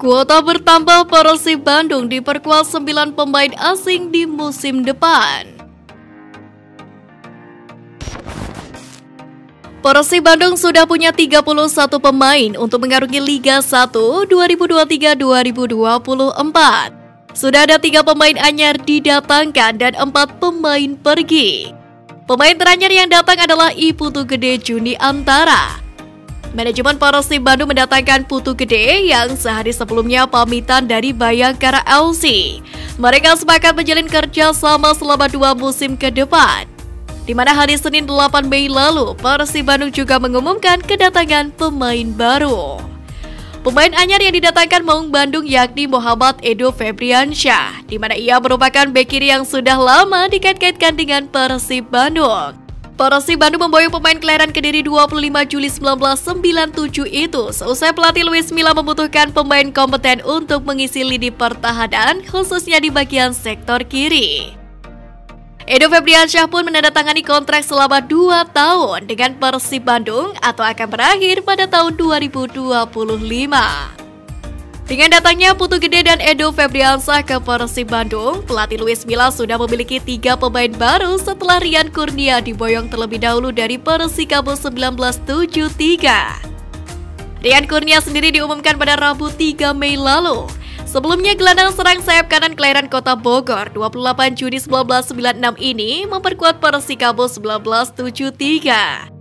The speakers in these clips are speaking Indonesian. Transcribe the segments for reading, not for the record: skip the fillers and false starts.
Kuota bertambah, Persib Bandung diperkuat 9 pemain asing di musim depan. Persib Bandung sudah punya 31 pemain untuk mengarungi Liga 1 2023-2024. Sudah ada 3 pemain anyar didatangkan dan 4 pemain pergi. Pemain teranyar yang datang adalah I Putu Gede Juni Antara. Manajemen Persib Bandung mendatangkan Putu Gede yang sehari sebelumnya pamitan dari Bayangkara FC. Mereka sepakat menjalin kerja sama selama 2 musim ke depan. Di mana hari Senin 8 Mei lalu, Persib Bandung juga mengumumkan kedatangan pemain baru. Pemain anyar yang didatangkan Maung Bandung yakni Muhammad Edo Febriansyah, di mana ia merupakan bek kiri yang sudah lama dikait-kaitkan dengan Persib Bandung. Persib Bandung memboyong pemain kelahiran Kediri 25 Juli 1997 itu seusai pelatih Luis Milla membutuhkan pemain kompeten untuk mengisi lini pertahanan, khususnya di bagian sektor kiri. Edo Febriansyah pun menandatangani kontrak selama 2 tahun dengan Persib Bandung atau akan berakhir pada tahun 2025. Dengan datangnya Putu Gede dan Edo Febriansyah ke Persib Bandung, pelatih Luis Milla sudah memiliki 3 pemain baru setelah Rian Kurnia diboyong terlebih dahulu dari Persikabo 1973. Rian Kurnia sendiri diumumkan pada Rabu 3 Mei lalu. Sebelumnya gelandang serang sayap kanan kelahiran Kota Bogor 28 Juni 1996 ini memperkuat Persikabo 1973.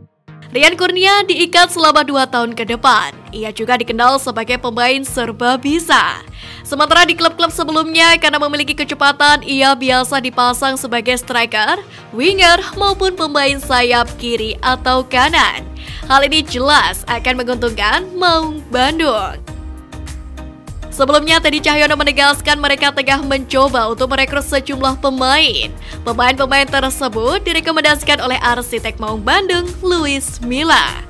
Rian Kurnia diikat selama 2 tahun ke depan. Ia juga dikenal sebagai pemain serba bisa. Sementara di klub-klub sebelumnya, karena memiliki kecepatan, ia biasa dipasang sebagai striker, winger, maupun pemain sayap kiri atau kanan. Hal ini jelas akan menguntungkan Maung Bandung. Sebelumnya, Teddy Cahyono menegaskan mereka tengah mencoba untuk merekrut sejumlah pemain. Pemain-pemain tersebut direkomendasikan oleh arsitek Maung Bandung, Luis Milla.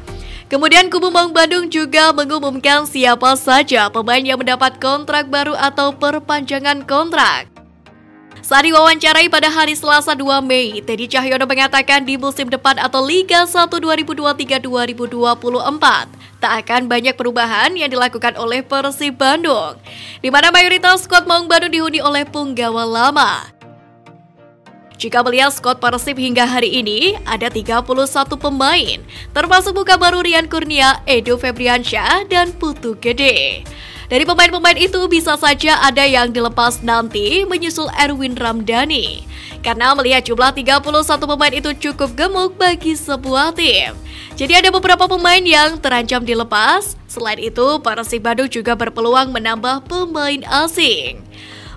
Kemudian kubu Maung Bandung juga mengumumkan siapa saja pemain yang mendapat kontrak baru atau perpanjangan kontrak. Saat diwawancarai pada hari Selasa 2 Mei, Teddy Cahyono mengatakan di musim depan atau Liga 1 2023-2024 tak akan banyak perubahan yang dilakukan oleh Persib Bandung, di mana mayoritas skuad Maung Bandung dihuni oleh punggawa lama. Jika melihat skuad Persib hingga hari ini, ada 31 pemain, termasuk muka baru Rian Kurnia, Edo Febriansyah, dan Putu Gede. Dari pemain-pemain itu bisa saja ada yang dilepas nanti menyusul Erwin Ramdhani. Karena melihat jumlah 31 pemain itu cukup gemuk bagi sebuah tim. Jadi ada beberapa pemain yang terancam dilepas. Selain itu, Persib Bandung juga berpeluang menambah pemain asing.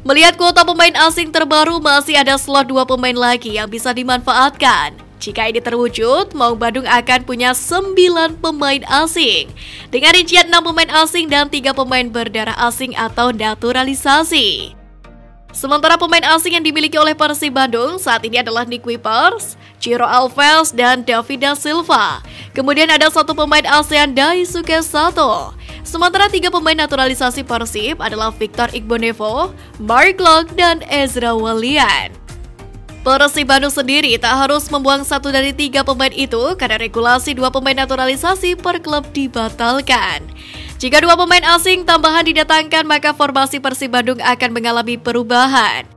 Melihat kuota pemain asing terbaru, masih ada slot 2 pemain lagi yang bisa dimanfaatkan. Jika ini terwujud, Maung Bandung akan punya 9 pemain asing dengan rincian 6 pemain asing dan 3 pemain berdarah asing atau naturalisasi. Sementara pemain asing yang dimiliki oleh Persib Bandung saat ini adalah Nick Wipers, Ciro Alves, dan David da Silva. Kemudian ada 1 pemain ASEAN Daisuke Sato. Sementara 3 pemain naturalisasi Persib adalah Victor Igbonevo, Mark Locke, dan Ezra Walian. Persib Bandung sendiri tak harus membuang 1 dari 3 pemain itu karena regulasi 2 pemain naturalisasi per klub dibatalkan. Jika 2 pemain asing tambahan didatangkan, maka formasi Persib Bandung akan mengalami perubahan.